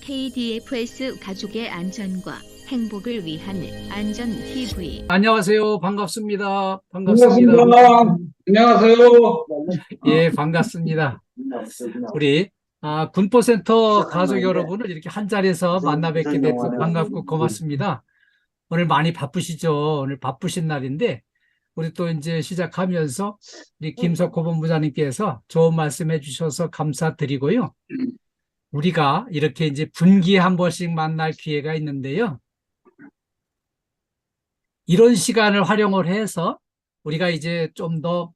KDFS 가족의 안전과 행복을 위한 안전 TV. 안녕하세요. 반갑습니다. 반갑습니다. 반갑습니다. 안녕하세요. 예, 반갑습니다. 우리 군포센터 가족 여러분을 이렇게 한 자리에서 만나 뵙게 돼서 반갑고 고맙습니다. 오늘 많이 바쁘시죠? 오늘 바쁘신 날인데 우리 또 이제 시작하면서 우리 김석호 본부장님께서 좋은 말씀 해주셔서 감사드리고요. 우리가 이렇게 이제 분기에 한 번씩 만날 기회가 있는데요. 이런 시간을 활용을 해서 우리가 이제 좀 더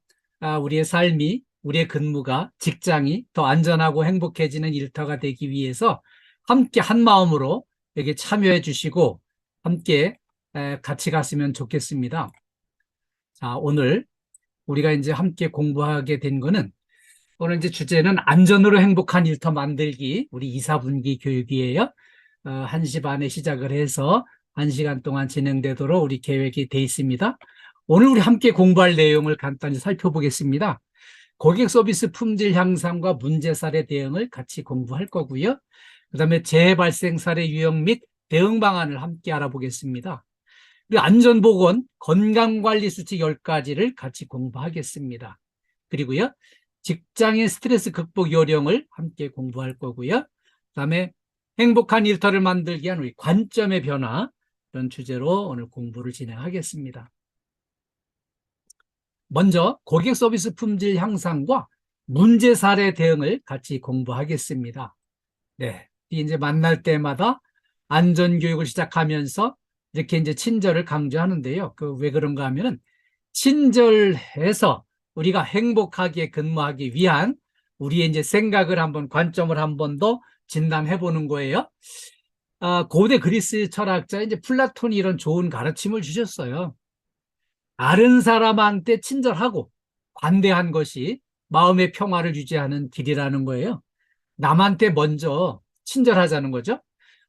우리의 삶이, 우리의 근무가, 직장이 더 안전하고 행복해지는 일터가 되기 위해서 함께 한 마음으로 여기 참여해 주시고 함께 같이 갔으면 좋겠습니다. 자, 오늘 우리가 이제 함께 공부하게 된 거는 오늘 이제 주제는 안전으로 행복한 일터 만들기, 우리 2, 4분기 교육이에요. 1시 반에 시작을 해서 1시간 동안 진행되도록 우리 계획이 돼 있습니다. 오늘 우리 함께 공부할 내용을 간단히 살펴보겠습니다. 고객 서비스 품질 향상과 문제 사례 대응을 같이 공부할 거고요. 그다음에 재발생 사례 유형 및 대응 방안을 함께 알아보겠습니다. 그리고 안전보건, 건강관리 수칙 10가지를 같이 공부하겠습니다. 그리고요, 직장인 스트레스 극복 요령을 함께 공부할 거고요. 그다음에 행복한 일터를 만들기 위한 우리 관점의 변화, 이런 주제로 오늘 공부를 진행하겠습니다. 먼저 고객 서비스 품질 향상과 문제 사례 대응을 같이 공부하겠습니다. 네, 이제 만날 때마다 안전교육을 시작하면서 이렇게 이제 친절을 강조하는데요. 왜 그런가 하면은 친절해서 우리가 행복하게 근무하기 위한 우리의 이제 생각을 한번, 관점을 한 번 더 진단해 보는 거예요. 고대 그리스 철학자 이제 플라톤이 이런 좋은 가르침을 주셨어요. 다른 사람한테 친절하고 관대한 것이 마음의 평화를 유지하는 길이라는 거예요. 남한테 먼저 친절하자는 거죠.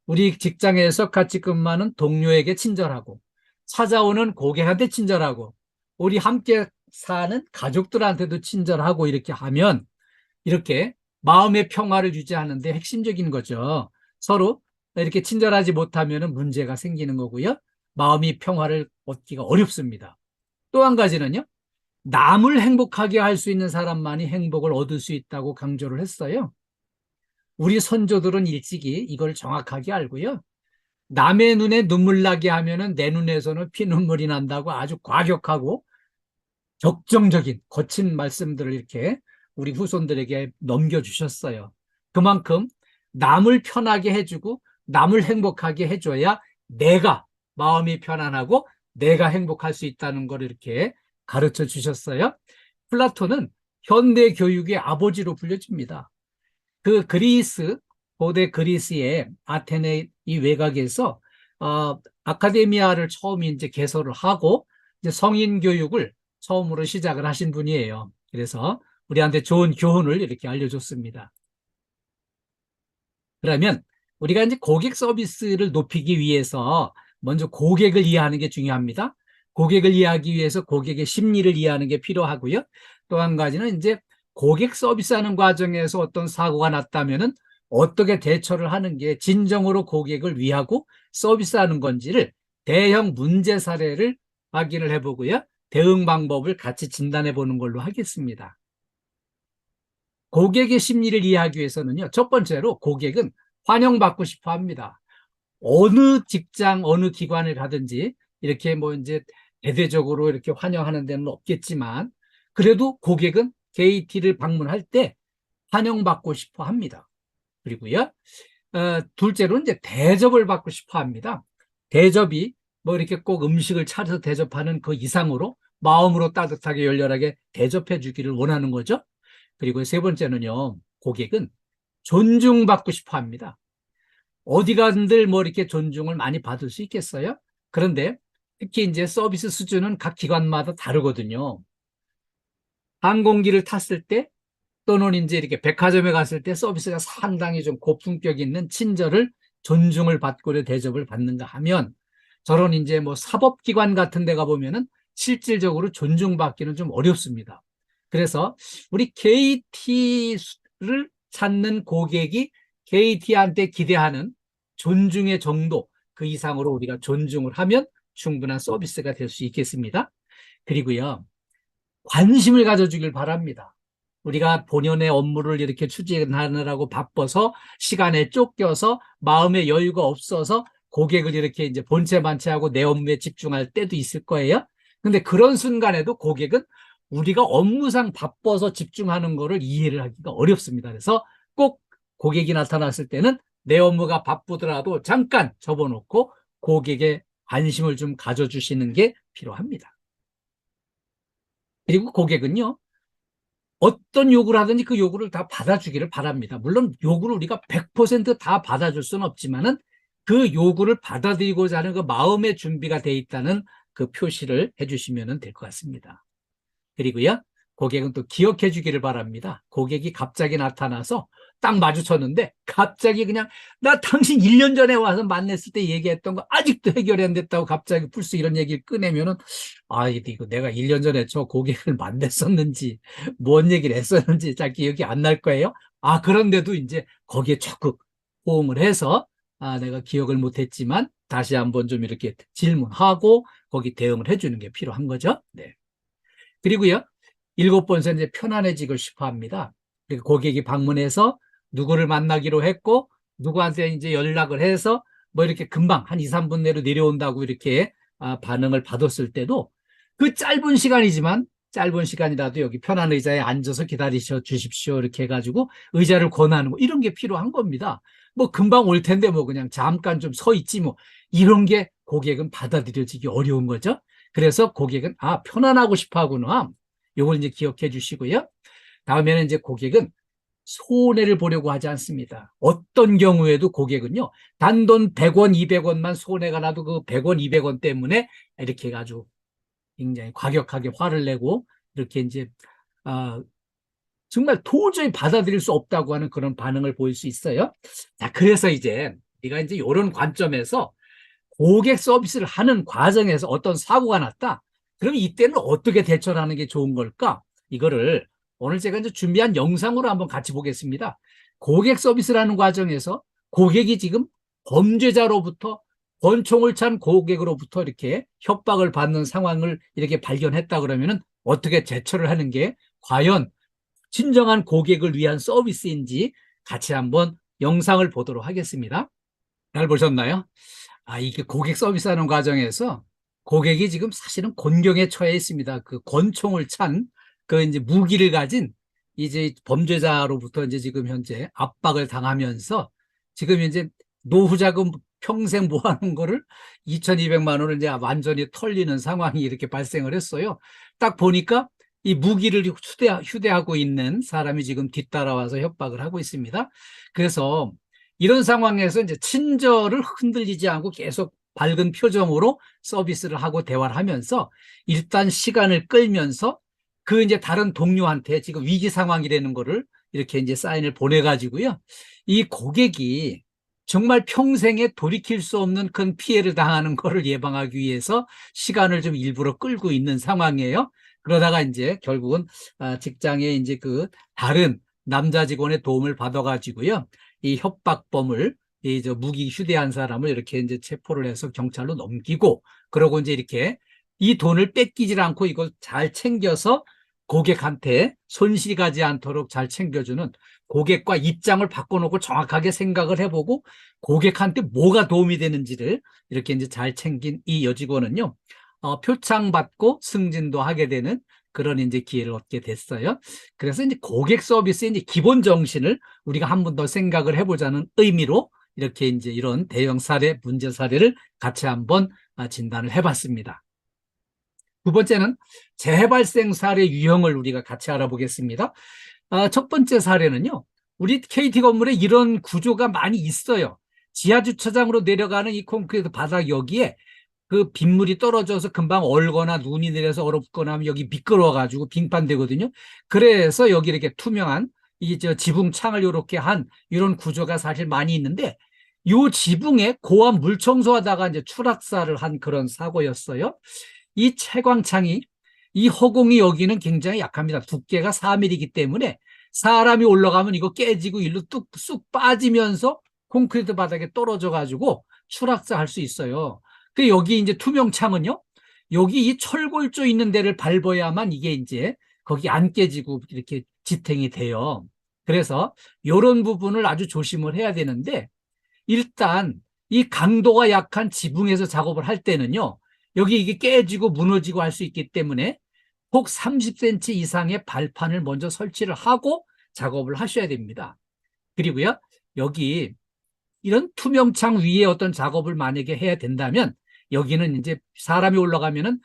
우리 직장에서 같이 근무하는 동료에게 친절하고, 찾아오는 고객한테 친절하고, 우리 함께 사는 가족들한테도 친절하고, 이렇게 하면 이렇게 마음의 평화를 유지하는 데 핵심적인 거죠. 서로 이렇게 친절하지 못하면 문제가 생기는 거고요. 마음이 평화를 얻기가 어렵습니다. 또 한 가지는요, 남을 행복하게 할 수 있는 사람만이 행복을 얻을 수 있다고 강조를 했어요. 우리 선조들은 일찍이 이걸 정확하게 알고요. 남의 눈에 눈물 나게 하면은 내 눈에서는 피눈물이 난다고 아주 과격하고 격정적인 거친 말씀들을 이렇게 우리 후손들에게 넘겨주셨어요. 그만큼 남을 편하게 해주고 남을 행복하게 해줘야 내가 마음이 편안하고 내가 행복할 수 있다는 걸 이렇게 가르쳐 주셨어요. 플라톤은 현대 교육의 아버지로 불려집니다. 고대 그리스의 아테네 이 외곽에서 아카데미아를 처음 이제 개설을 하고 이제 성인 교육을 처음으로 시작을 하신 분이에요. 그래서 우리한테 좋은 교훈을 이렇게 알려줬습니다. 그러면 우리가 이제 고객 서비스를 높이기 위해서 먼저 고객을 이해하는 게 중요합니다. 고객을 이해하기 위해서 고객의 심리를 이해하는 게 필요하고요. 또 한 가지는 이제 고객 서비스하는 과정에서 어떤 사고가 났다면은 어떻게 대처를 하는 게 진정으로 고객을 위하고 서비스하는 건지를 대형 문제 사례를 확인을 해보고요. 대응 방법을 같이 진단해 보는 걸로 하겠습니다. 고객의 심리를 이해하기 위해서는요, 첫 번째로 고객은 환영받고 싶어 합니다. 어느 직장, 어느 기관을 가든지 이렇게 뭐 이제 대대적으로 이렇게 환영하는 데는 없겠지만 그래도 고객은 KT를 방문할 때 환영받고 싶어 합니다. 그리고요, 둘째로 이제 대접을 받고 싶어 합니다. 대접이 뭐 이렇게 꼭 음식을 차려서 대접하는 그 이상으로 마음으로 따뜻하게 열렬하게 대접해 주기를 원하는 거죠. 그리고 세 번째는요, 고객은 존중받고 싶어 합니다. 어디 간들 뭐 이렇게 존중을 많이 받을 수 있겠어요? 그런데 특히 이제 서비스 수준은 각 기관마다 다르거든요. 항공기를 탔을 때 또는 이제 이렇게 백화점에 갔을 때 서비스가 상당히 좀 고품격 있는 친절을 존중을 받고 대접을 받는가 하면 저런 이제 뭐 사법기관 같은 데 가보면은 실질적으로 존중받기는 좀 어렵습니다. 그래서 우리 KT를 찾는 고객이 KT한테 기대하는 존중의 정도 그 이상으로 우리가 존중을 하면 충분한 서비스가 될 수 있겠습니다. 그리고요, 관심을 가져주길 바랍니다. 우리가 본연의 업무를 이렇게 추진하느라고 바빠서 시간에 쫓겨서 마음의 여유가 없어서 고객을 이렇게 이제 본체만체하고 내 업무에 집중할 때도 있을 거예요. 근데 그런 순간에도 고객은 우리가 업무상 바빠서 집중하는 거를 이해를 하기가 어렵습니다. 그래서 꼭 고객이 나타났을 때는 내 업무가 바쁘더라도 잠깐 접어놓고 고객의 관심을 좀 가져주시는 게 필요합니다. 그리고 고객은요, 어떤 요구를 하든지 그 요구를 다 받아주기를 바랍니다. 물론 요구를 우리가 100% 받아줄 수는 없지만은 그 요구를 받아들이고자 하는 그 마음의 준비가 돼 있다는 그 표시를 해주시면 될 것 같습니다. 그리고요, 고객은 또 기억해 주기를 바랍니다. 고객이 갑자기 나타나서 딱 마주쳤는데 갑자기 그냥 나 당신 1년 전에 와서 만났을 때 얘기했던 거 아직도 해결이 안 됐다고 갑자기 불쑥 이런 얘기를 꺼내면은 이거 내가 1년 전에 저 고객을 만났었는지 뭔 얘기를 했었는지 잘 기억이 안 날 거예요. 그런데도 이제 거기에 적극 호응을 해서 내가 기억을 못했지만 다시 한번 좀 이렇게 질문하고 거기 대응을 해주는 게 필요한 거죠. 네. 그리고요, 7번째 이제 편안해지고 싶어 합니다. 고객이 방문해서 누구를 만나기로 했고, 누구한테 이제 연락을 해서 뭐 이렇게 금방 한 2, 3분 내로 내려온다고 이렇게 반응을 받았을 때도 그 짧은 시간이지만 짧은 시간이라도 여기 편한 의자에 앉아서 기다리셔 주십시오. 이렇게 해가지고 의자를 권하는 거 이런 게 필요한 겁니다. 뭐 금방 올 텐데 뭐 그냥 잠깐 좀 서 있지 뭐 이런 게 고객은 받아들여지기 어려운 거죠. 그래서 고객은 편안하고 싶어 하구나. 요걸 이제 기억해 주시고요. 다음에는 이제 고객은 손해를 보려고 하지 않습니다. 어떤 경우에도 고객은요, 단돈 100원, 200원만 손해가 나도 그 100원, 200원 때문에 이렇게 해가지고 굉장히 과격하게 화를 내고 이렇게 이제 정말 도저히 받아들일 수 없다고 하는 그런 반응을 보일 수 있어요. 자, 그래서 이제 우리가 이제 이런 관점에서 고객 서비스를 하는 과정에서 어떤 사고가 났다. 그럼 이때는 어떻게 대처를 하는 게 좋은 걸까? 이거를 오늘 제가 이제 준비한 영상으로 한번 같이 보겠습니다. 고객 서비스라는 과정에서 고객이 지금 범죄자로부터 권총을 찬 고객으로부터 이렇게 협박을 받는 상황을 이렇게 발견했다 그러면은 어떻게 대처를 하는 게 과연 진정한 고객을 위한 서비스인지 같이 한번 영상을 보도록 하겠습니다. 잘 보셨나요? 이게 고객 서비스하는 과정에서 고객이 지금 사실은 곤경에 처해 있습니다. 그 권총을 찬 그 이제 무기를 가진 이제 범죄자로부터 이제 지금 현재 압박을 당하면서 지금 이제 노후자금 평생 모아놓은 거를 2,200만 원을 이제 완전히 털리는 상황이 이렇게 발생을 했어요. 딱 보니까 이 무기를 휴대하고 있는 사람이 지금 뒤따라와서 협박을 하고 있습니다. 그래서 이런 상황에서 이제 친절을 흔들리지 않고 계속 밝은 표정으로 서비스를 하고 대화를 하면서 일단 시간을 끌면서 그 이제 다른 동료한테 지금 위기 상황이라는 거를 이렇게 이제 사인을 보내가지고요. 이 고객이 정말 평생에 돌이킬 수 없는 큰 피해를 당하는 거를 예방하기 위해서 시간을 좀 일부러 끌고 있는 상황이에요. 그러다가 이제 결국은 직장에 이제 그 다른 남자 직원의 도움을 받아가지고요. 이 협박범을 저 무기 휴대한 사람을 이렇게 이제 체포를 해서 경찰로 넘기고 그러고 이제 이렇게 이 돈을 뺏기질 않고 이걸 잘 챙겨서 고객한테 손실이 가지 않도록 잘 챙겨주는 고객과 입장을 바꿔놓고 정확하게 생각을 해보고 고객한테 뭐가 도움이 되는지를 이렇게 이제 잘 챙긴 이 여직원은요, 표창받고 승진도 하게 되는 그런 이제 기회를 얻게 됐어요. 그래서 이제 고객 서비스의 이제 기본 정신을 우리가 한 번 더 생각을 해보자는 의미로 이렇게 이제 이런 대형 사례, 문제 사례를 같이 한번 진단을 해봤습니다. 두 번째는 재발생 사례 유형을 우리가 같이 알아보겠습니다. 첫 번째 사례는요, 우리 KT 건물에 이런 구조가 많이 있어요. 지하 주차장으로 내려가는 이 콘크리트 바닥 여기에 그 빗물이 떨어져서 금방 얼거나 눈이 내려서 얼었거나 하면 여기 미끄러워가지고 빙판되거든요. 그래서 여기 이렇게 투명한 이 지붕 창을 이렇게 한 이런 구조가 사실 많이 있는데 이 지붕에 고압 물 청소하다가 이제 추락사를 한 그런 사고였어요. 이 채광창이 이 허공이 여기는 굉장히 약합니다. 두께가 4mm이기 때문에 사람이 올라가면 이거 깨지고 일로 쑥 빠지면서 콘크리트 바닥에 떨어져 가지고 추락사할 수 있어요. 그 여기 이제 투명 창은요, 여기 이 철골조 있는 데를 밟아야만 이게 이제 거기 안 깨지고 이렇게 지탱이 돼요. 그래서 이런 부분을 아주 조심을 해야 되는데, 일단 이 강도가 약한 지붕에서 작업을 할 때는요, 여기 이게 깨지고 무너지고 할 수 있기 때문에 폭 30cm 이상의 발판을 먼저 설치를 하고 작업을 하셔야 됩니다. 그리고요, 여기 이런 투명창 위에 어떤 작업을 만약에 해야 된다면, 여기는 이제 사람이 올라가면은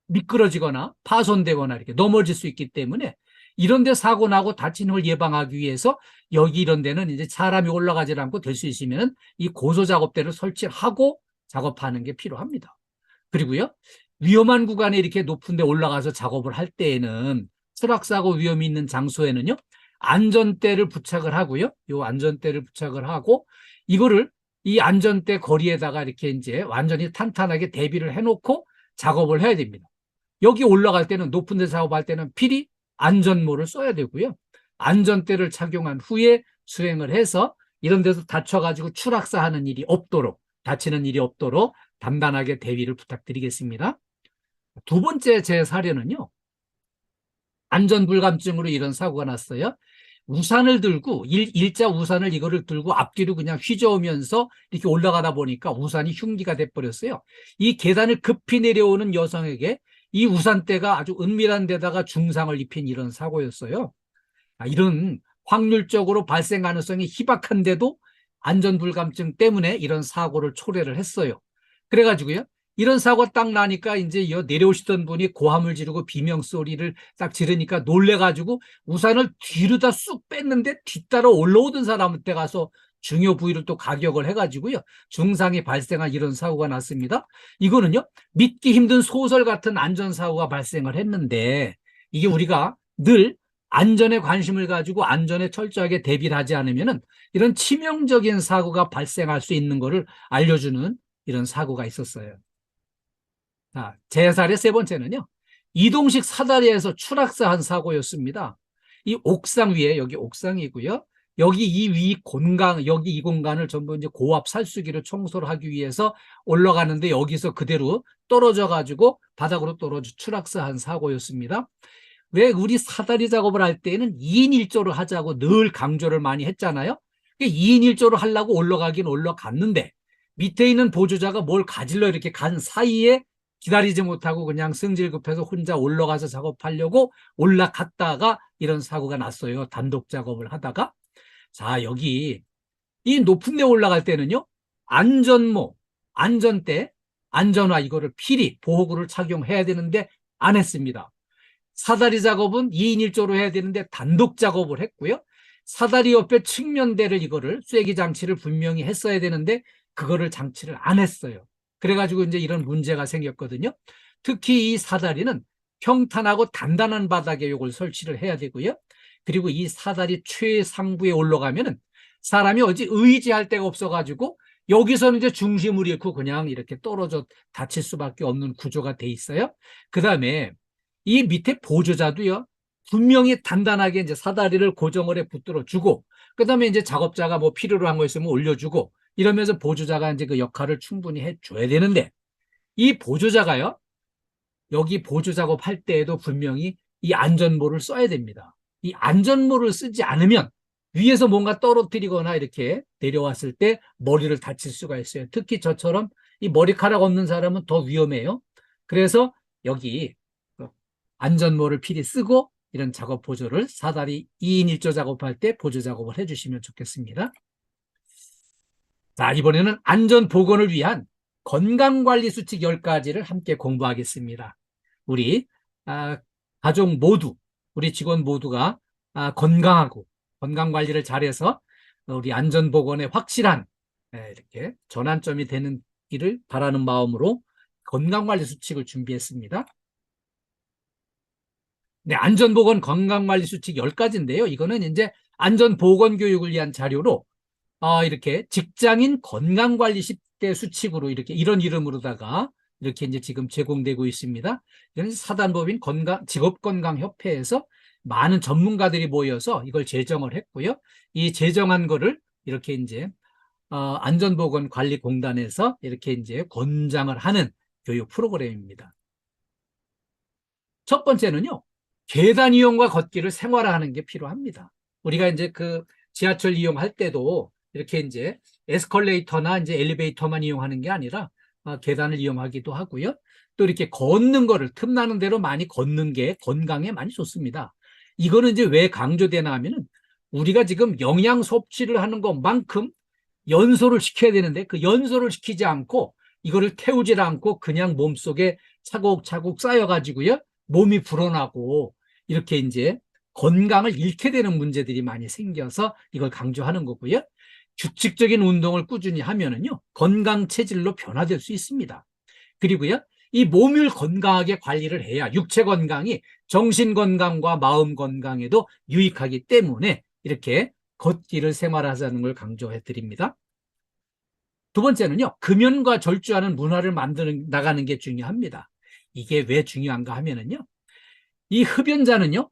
미끄러지거나 파손되거나 이렇게 넘어질 수 있기 때문에, 이런 데 사고 나고 다치는 걸 예방하기 위해서 여기 이런 데는 이제 사람이 올라가지 않고 될 수 있으면 이 고소 작업대를 설치를 하고 작업하는 게 필요합니다. 그리고요, 위험한 구간에 이렇게 높은 데 올라가서 작업을 할 때에는, 추락사고 위험이 있는 장소에는요, 안전대를 부착을 하고요, 요 안전대를 부착을 하고, 이거를 이 안전대 거리에다가 이렇게 이제 완전히 탄탄하게 대비를 해놓고 작업을 해야 됩니다. 여기 올라갈 때는, 높은 데 작업할 때는 필히 안전모를 써야 되고요, 안전대를 착용한 후에 수행을 해서 이런 데서 다쳐가지고 추락사하는 일이 없도록, 다치는 일이 없도록 단단하게 대비를 부탁드리겠습니다. 두 번째 제 사례는요, 안전불감증으로 이런 사고가 났어요. 우산을 들고, 일자 우산을 이거를 들고 앞뒤로 그냥 휘저으면서 이렇게 올라가다 보니까 우산이 흉기가 돼버렸어요. 이 계단을 급히 내려오는 여성에게 이 우산대가 아주 은밀한 데다가 중상을 입힌 이런 사고였어요. 이런 확률적으로 발생 가능성이 희박한데도 안전불감증 때문에 이런 사고를 초래를 했어요. 그래가지고요, 이런 사고 딱 나니까 이제 내려오시던 분이 고함을 지르고 비명소리를 딱 지르니까 놀래가지고 우산을 뒤로 다 쑥 뺐는데, 뒤따라 올라오던 사람한테 가서 중요 부위를 또 가격을 해가지고요, 중상이 발생한 이런 사고가 났습니다. 이거는요, 믿기 힘든 소설 같은 안전사고가 발생을 했는데, 이게 우리가 늘 안전에 관심을 가지고 안전에 철저하게 대비를 하지 않으면은 이런 치명적인 사고가 발생할 수 있는 것을 알려주는 이런 사고가 있었어요. 자, 제 사례 세 번째는요, 이동식 사다리에서 추락사한 사고였습니다. 이 옥상 위에, 여기 옥상이고요, 여기 이 위 공간, 여기 이 공간을 전부 이제 고압 살수기로 청소를 하기 위해서 올라가는데, 여기서 그대로 떨어져 가지고 바닥으로 떨어져 추락사한 사고였습니다. 왜 우리 사다리 작업을 할 때는 2인 1조로 하자고 늘 강조를 많이 했잖아요. 2인 1조로 하려고 올라가긴 올라갔는데, 밑에 있는 보조자가 뭘 가질러 이렇게 간 사이에 기다리지 못하고 그냥 승질급해서 혼자 올라가서 작업하려고 올라갔다가 이런 사고가 났어요. 단독 작업을 하다가. 자, 여기 이 높은 데 올라갈 때는요, 안전모, 안전대, 안전화 이거를 필히 보호구를 착용해야 되는데 안 했습니다. 사다리 작업은 2인 1조로 해야 되는데 단독 작업을 했고요, 사다리 옆에 측면대를, 이거를 쐐기 장치를 분명히 했어야 되는데 그거를 장치를 안 했어요. 그래가지고 이제 이런 문제가 생겼거든요. 특히 이 사다리는 평탄하고 단단한 바닥에 이걸 설치를 해야 되고요, 그리고 이 사다리 최상부에 올라가면은 사람이 어디 의지할 데가 없어가지고 여기서는 이제 중심을 잃고 그냥 이렇게 떨어져 다칠 수밖에 없는 구조가 돼 있어요. 그 다음에 이 밑에 보조자도요, 분명히 단단하게 이제 사다리를 고정을 해 붙들어 주고, 그 다음에 이제 작업자가 뭐 필요로 한 거 있으면 올려주고, 이러면서 보조자가 이제 그 역할을 충분히 해줘야 되는데, 이 보조자가요, 여기 보조 작업할 때에도 분명히 이 안전모를 써야 됩니다. 이 안전모를 쓰지 않으면 위에서 뭔가 떨어뜨리거나 이렇게 내려왔을 때 머리를 다칠 수가 있어요. 특히 저처럼 이 머리카락 없는 사람은 더 위험해요. 그래서 여기 안전모를 필히 쓰고 이런 작업 보조를, 사다리 2인 1조 작업할 때 보조 작업을 해주시면 좋겠습니다. 자, 이번에는 안전보건을 위한 건강관리 수칙 10가지를 함께 공부하겠습니다. 우리 가족 모두, 우리 직원 모두가 건강하고 건강관리를 잘해서 우리 안전보건에 확실한 이렇게 전환점이 되는 길을 바라는 마음으로 건강관리 수칙을 준비했습니다. 네, 안전보건 건강관리 수칙 10가지인데요. 이거는 이제 안전보건교육을 위한 자료로 이렇게 직장인 건강관리 10대 수칙으로 이렇게 이런 이름으로다가 이렇게 이제 지금 제공되고 있습니다. 이건 사단법인 직업건강협회에서 많은 전문가들이 모여서 이걸 제정을 했고요. 이 제정한 거를 이렇게 이제 안전보건관리공단에서 이렇게 이제 권장을 하는 교육 프로그램입니다. 첫 번째는요, 계단 이용과 걷기를 생활화하는 게 필요합니다. 우리가 이제 그 지하철 이용할 때도 이렇게 이제 에스컬레이터나 이제 엘리베이터만 이용하는 게 아니라 계단을 이용하기도 하고요. 또 이렇게 걷는 거를 틈나는 대로 많이 걷는 게 건강에 많이 좋습니다. 이거는 이제 왜 강조되나 하면은 우리가 지금 영양 섭취를 하는 것만큼 연소를 시켜야 되는데 그 연소를 시키지 않고 이거를 태우질 않고 그냥 몸속에 차곡차곡 쌓여가지고요. 몸이 불어나고 이렇게 이제 건강을 잃게 되는 문제들이 많이 생겨서 이걸 강조하는 거고요. 규칙적인 운동을 꾸준히 하면은요, 건강 체질로 변화될 수 있습니다. 그리고요, 이 몸을 건강하게 관리를 해야 육체 건강이 정신 건강과 마음 건강에도 유익하기 때문에 이렇게 걷기를 생활하자는 걸 강조해 드립니다. 두 번째는요, 금연과 절주하는 문화를 만들어 나가는 게 중요합니다. 이게 왜 중요한가 하면은요, 이 흡연자는요,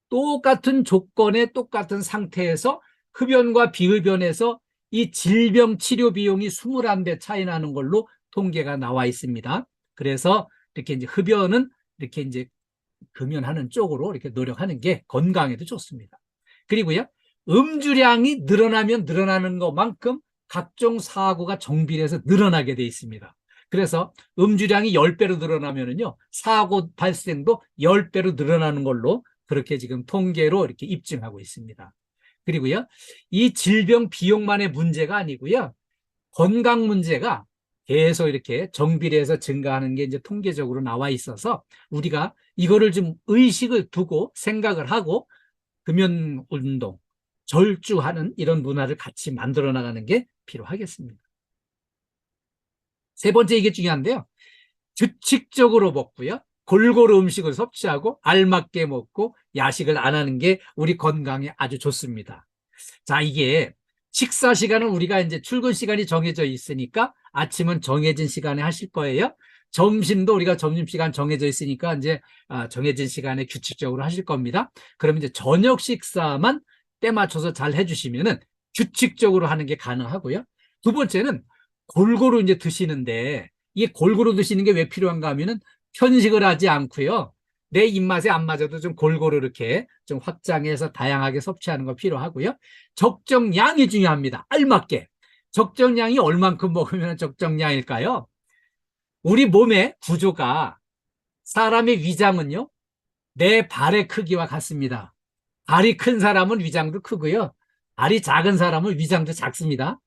똑같은 조건의 똑같은 상태에서 흡연과 비흡연에서 이 질병 치료 비용이 21배 차이 나는 걸로 통계가 나와 있습니다. 그래서 이렇게 이제 흡연은 이렇게 이제 금연하는 쪽으로 이렇게 노력하는 게 건강에도 좋습니다. 그리고요, 음주량이 늘어나면 늘어나는 것만큼 각종 사고가 정비례해서 늘어나게 돼 있습니다. 그래서 음주량이 10배로 늘어나면은요, 사고 발생도 10배로 늘어나는 걸로 그렇게 지금 통계로 이렇게 입증하고 있습니다. 그리고요, 이 질병 비용만의 문제가 아니고요, 건강 문제가 계속 이렇게 정비례해서 증가하는 게 이제 통계적으로 나와 있어서 우리가 이거를 좀 의식을 두고 생각을 하고 금연 운동, 절주하는 이런 문화를 같이 만들어 나가는 게 필요하겠습니다. 세 번째, 이게 중요한데요. 규칙적으로 먹고요. 골고루 음식을 섭취하고 알맞게 먹고 야식을 안 하는 게 우리 건강에 아주 좋습니다. 자, 이게 식사 시간은 우리가 이제 출근 시간이 정해져 있으니까 아침은 정해진 시간에 하실 거예요. 점심도 우리가 점심시간 정해져 있으니까 이제 정해진 시간에 규칙적으로 하실 겁니다. 그러면 이제 저녁 식사만 때 맞춰서 잘 해주시면은 규칙적으로 하는 게 가능하고요. 두 번째는 골고루 이제 드시는데 이게 골고루 드시는 게 왜 필요한가 하면은 편식을 하지 않고요. 내 입맛에 안 맞아도 좀 골고루 이렇게 좀 확장해서 다양하게 섭취하는 거 필요하고요. 적정량이 중요합니다. 알맞게. 적정량이 얼만큼 먹으면 적정량일까요? 우리 몸의 구조가 사람의 위장은요, 내 발의 크기와 같습니다. 발이 큰 사람은 위장도 크고요. 발이 작은 사람은 위장도 작습니다.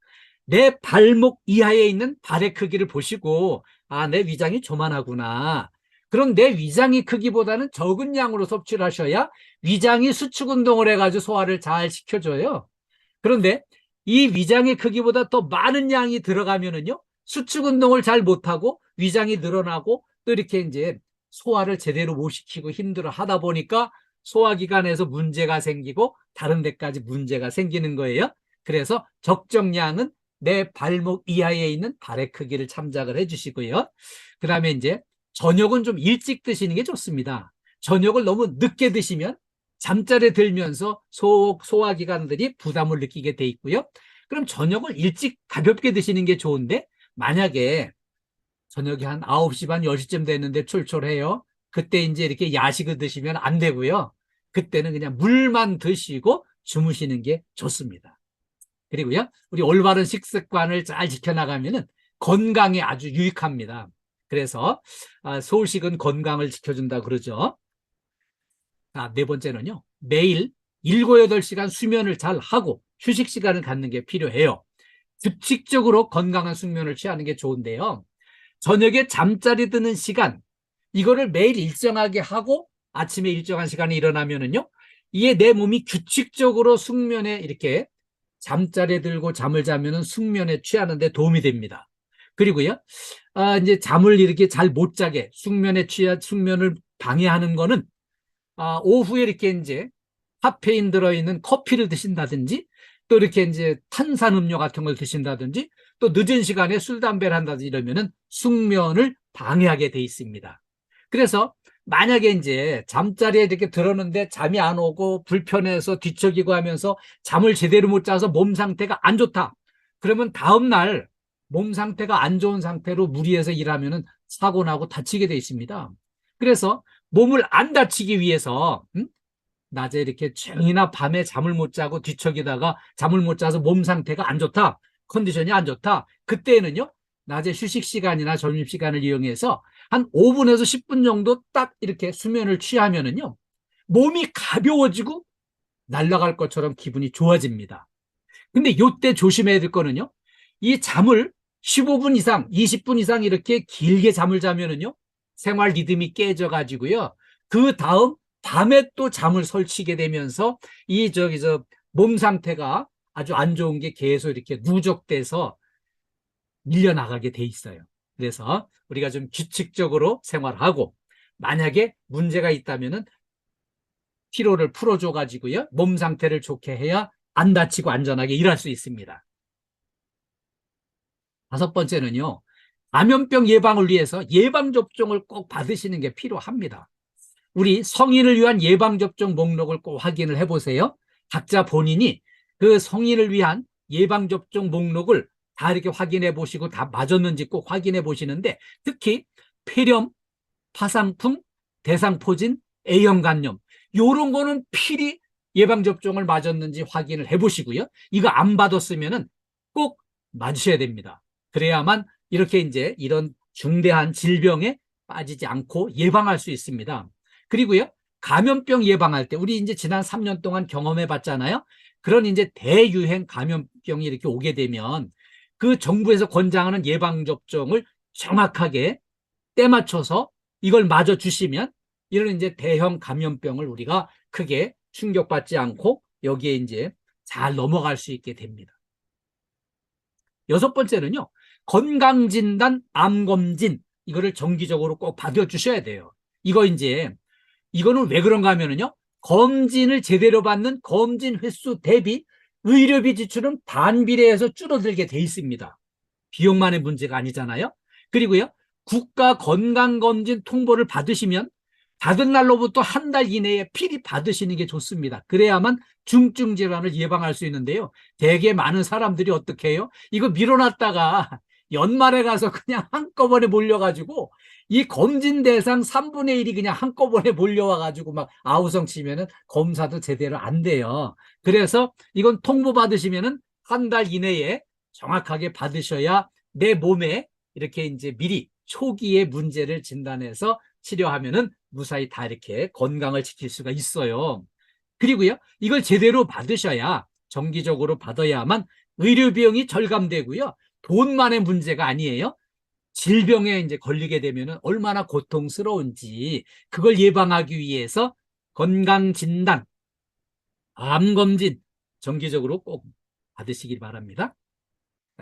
내 발목 이하에 있는 발의 크기를 보시고 내 위장이 조만하구나. 그럼 내 위장이 크기보다는 적은 양으로 섭취를 하셔야 위장이 수축 운동을 해가지고 소화를 잘 시켜줘요. 그런데 이 위장의 크기보다 더 많은 양이 들어가면은요, 수축 운동을 잘 못하고 위장이 늘어나고 또 이렇게 이제 소화를 제대로 못 시키고 힘들어 하다 보니까 소화기관에서 문제가 생기고 다른 데까지 문제가 생기는 거예요. 그래서 적정량은 내 발목 이하에 있는 발의 크기를 참작을 해주시고요. 그 다음에 이제 저녁은 좀 일찍 드시는 게 좋습니다. 저녁을 너무 늦게 드시면 잠자리에 들면서 소화기관들이 부담을 느끼게 돼 있고요. 그럼 저녁을 일찍 가볍게 드시는 게 좋은데 만약에 저녁이 한 9시 반, 10시쯤 됐는데 출출해요. 그때 이제 이렇게 야식을 드시면 안 되고요. 그때는 그냥 물만 드시고 주무시는 게 좋습니다. 그리고요, 우리 올바른 식습관을 잘 지켜나가면은 건강에 아주 유익합니다. 그래서 소식은 건강을 지켜준다 그러죠. 네 번째는요, 매일 7, 8시간 수면을 잘 하고 휴식 시간을 갖는 게 필요해요. 규칙적으로 건강한 숙면을 취하는 게 좋은데요. 저녁에 잠자리 드는 시간, 이거를 매일 일정하게 하고 아침에 일정한 시간에 일어나면은요, 이게 내 몸이 규칙적으로 숙면에 이렇게 잠자리에 들고 잠을 자면은 숙면에 취하는 데 도움이 됩니다. 그리고요, 이제 잠을 이렇게 잘 못 자게 숙면을 방해하는 거는 오후에 이렇게 이제 카페인 들어있는 커피를 드신다든지 또 이렇게 이제 탄산음료 같은 걸 드신다든지 또 늦은 시간에 술, 담배를 한다든지 이러면은 숙면을 방해하게 돼 있습니다. 그래서 만약에 이제 잠자리에 이렇게 들었는데 잠이 안 오고 불편해서 뒤척이고 하면서 잠을 제대로 못 자서 몸 상태가 안 좋다. 그러면 다음날 몸 상태가 안 좋은 상태로 무리해서 일하면은 사고 나고 다치게 돼 있습니다. 그래서 몸을 안 다치기 위해서 낮에 이렇게 종이나 밤에 잠을 못 자고 뒤척이다가 잠을 못 자서 몸 상태가 안 좋다. 컨디션이 안 좋다. 그때는요. 낮에 휴식 시간이나 점심 시간을 이용해서 한 5분에서 10분 정도 딱 이렇게 수면을 취하면은요. 몸이 가벼워지고 날아갈 것처럼 기분이 좋아집니다. 근데 요때 조심해야 될 거는요. 이 잠을 15분 이상, 20분 이상 이렇게 길게 잠을 자면은요. 생활 리듬이 깨져 가지고요. 그 다음 밤에 또 잠을 설치게 되면서 몸 상태가 아주 안 좋은 게 계속 이렇게 누적돼서 밀려나가게 돼 있어요. 그래서 우리가 좀 규칙적으로 생활하고 만약에 문제가 있다면은 피로를 풀어줘 가지고요. 몸 상태를 좋게 해야 안 다치고 안전하게 일할 수 있습니다. 5번째는요. 감염병 예방을 위해서 예방접종을 꼭 받으시는 게 필요합니다. 우리 성인을 위한 예방접종 목록을 꼭 확인을 해보세요. 각자 본인이 그 성인을 위한 예방접종 목록을 다 이렇게 확인해 보시고 다 맞았는지 꼭 확인해 보시는데 특히 폐렴, 파상풍, 대상포진, A형 간염 요런 거는 필히 예방접종을 맞았는지 확인을 해 보시고요. 이거 안 받았으면은 꼭 맞으셔야 됩니다. 그래야만 이렇게 이제 이런 중대한 질병에 빠지지 않고 예방할 수 있습니다. 그리고요, 감염병 예방할 때 우리 이제 지난 3년 동안 경험해 봤잖아요. 그런 이제 대유행 감염병이 이렇게 오게 되면 그 정부에서 권장하는 예방접종을 정확하게 때 맞춰서 이걸 맞아 주시면 이런 이제 대형 감염병을 우리가 크게 충격받지 않고 여기에 이제 잘 넘어갈 수 있게 됩니다. 6번째는요, 건강진단, 암검진, 이거를 정기적으로 꼭 받아주셔야 돼요. 이거는 왜 그런가 하면은요, 검진을 제대로 받는 검진 횟수 대비 의료비 지출은 반비례해서 줄어들게 돼 있습니다. 비용만의 문제가 아니잖아요. 그리고요, 국가 건강검진 통보를 받으시면 받은 날로부터 한 달 이내에 필히 받으시는 게 좋습니다. 그래야만 중증 질환을 예방할 수 있는데요. 되게 많은 사람들이 어떻게 해요? 이거 미뤄놨다가 연말에 가서 그냥 한꺼번에 몰려가지고 이 검진 대상 3분의 1이 그냥 한꺼번에 몰려와가지고 막 아우성 치면은 검사도 제대로 안 돼요. 그래서 이건 통보 받으시면은 한 달 이내에 정확하게 받으셔야 내 몸에 이렇게 이제 미리 초기에 문제를 진단해서 치료하면은 무사히 다 이렇게 건강을 지킬 수가 있어요. 그리고요, 이걸 제대로 받으셔야 정기적으로 받아야만 의료 비용이 절감되고요. 돈만의 문제가 아니에요. 질병에 이제 걸리게 되면은 얼마나 고통스러운지 그걸 예방하기 위해서 건강진단, 암검진 정기적으로 꼭 받으시길 바랍니다.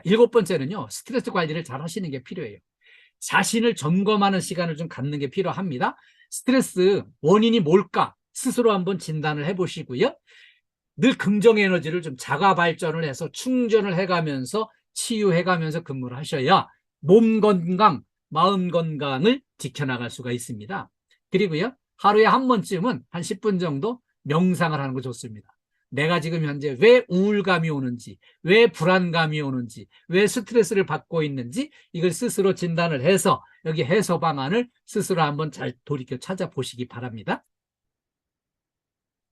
7번째는요, 스트레스 관리를 잘 하시는 게 필요해요. 자신을 점검하는 시간을 좀 갖는 게 필요합니다. 스트레스 원인이 뭘까? 스스로 한번 진단을 해보시고요. 늘 긍정 에너지를 좀 자가 발전을 해서 충전을 해가면서 치유해가면서 근무를 하셔야 몸 건강, 마음 건강을 지켜나갈 수가 있습니다. 그리고요, 하루에 한 번쯤은 한 10분 정도 명상을 하는 거 좋습니다. 내가 지금 현재 왜 우울감이 오는지, 왜 불안감이 오는지, 왜 스트레스를 받고 있는지 이걸 스스로 진단을 해서 여기 해소 방안을 스스로 한번 잘 돌이켜 찾아보시기 바랍니다.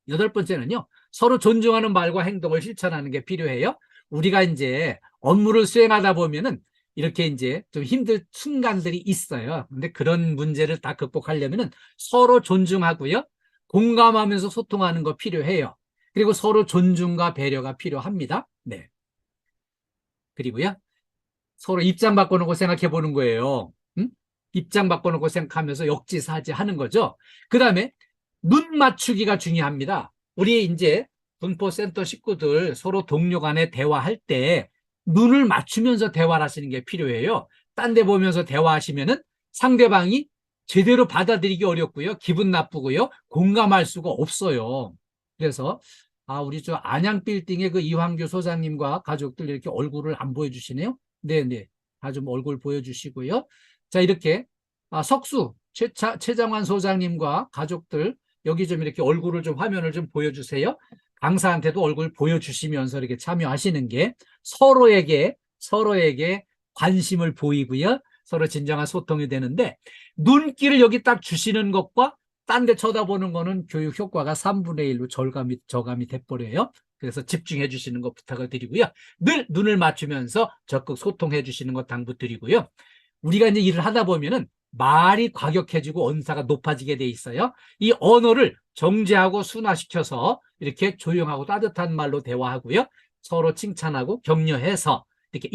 8번째는요, 서로 존중하는 말과 행동을 실천하는 게 필요해요. 우리가 이제 업무를 수행하다 보면은 이렇게 이제 좀 힘들 순간들이 있어요. 근데 그런 문제를 다 극복하려면은 서로 존중하고요, 공감하면서 소통하는 거 필요해요. 그리고 서로 존중과 배려가 필요합니다. 네. 그리고요, 서로 입장 바꿔놓고 생각해 보는 거예요. 응? 입장 바꿔놓고 생각하면서 역지사지 하는 거죠. 그 다음에 눈 맞추기가 중요합니다. 우리 이제 분포센터 식구들 서로 동료 간에 대화할 때 눈을 맞추면서 대화를 하시는 게 필요해요. 딴 데 보면서 대화하시면은 상대방이 제대로 받아들이기 어렵고요. 기분 나쁘고요. 공감할 수가 없어요. 그래서 우리 저 안양 빌딩의 그 이황규 소장님과 가족들 이렇게 얼굴을 안 보여주시네요. 네네. 다 좀 얼굴 보여주시고요. 자, 이렇게 석수 최장환 소장님과 가족들 여기 좀 이렇게 얼굴을 좀 화면을 좀 보여주세요. 강사한테도 얼굴 보여주시면서 이렇게 참여하시는 게 서로에게 관심을 보이고요. 서로 진정한 소통이 되는데 눈길을 여기 딱 주시는 것과 딴 데 쳐다보는 거는 교육 효과가 3분의 1로 저감이 돼버려요. 그래서 집중해 주시는 거 부탁을 드리고요. 늘 눈을 맞추면서 적극 소통해 주시는 거 당부드리고요. 우리가 이제 일을 하다 보면은 말이 과격해지고 언사가 높아지게 돼 있어요. 이 언어를 정제하고 순화시켜서 이렇게 조용하고 따뜻한 말로 대화하고요. 서로 칭찬하고 격려해서 이렇게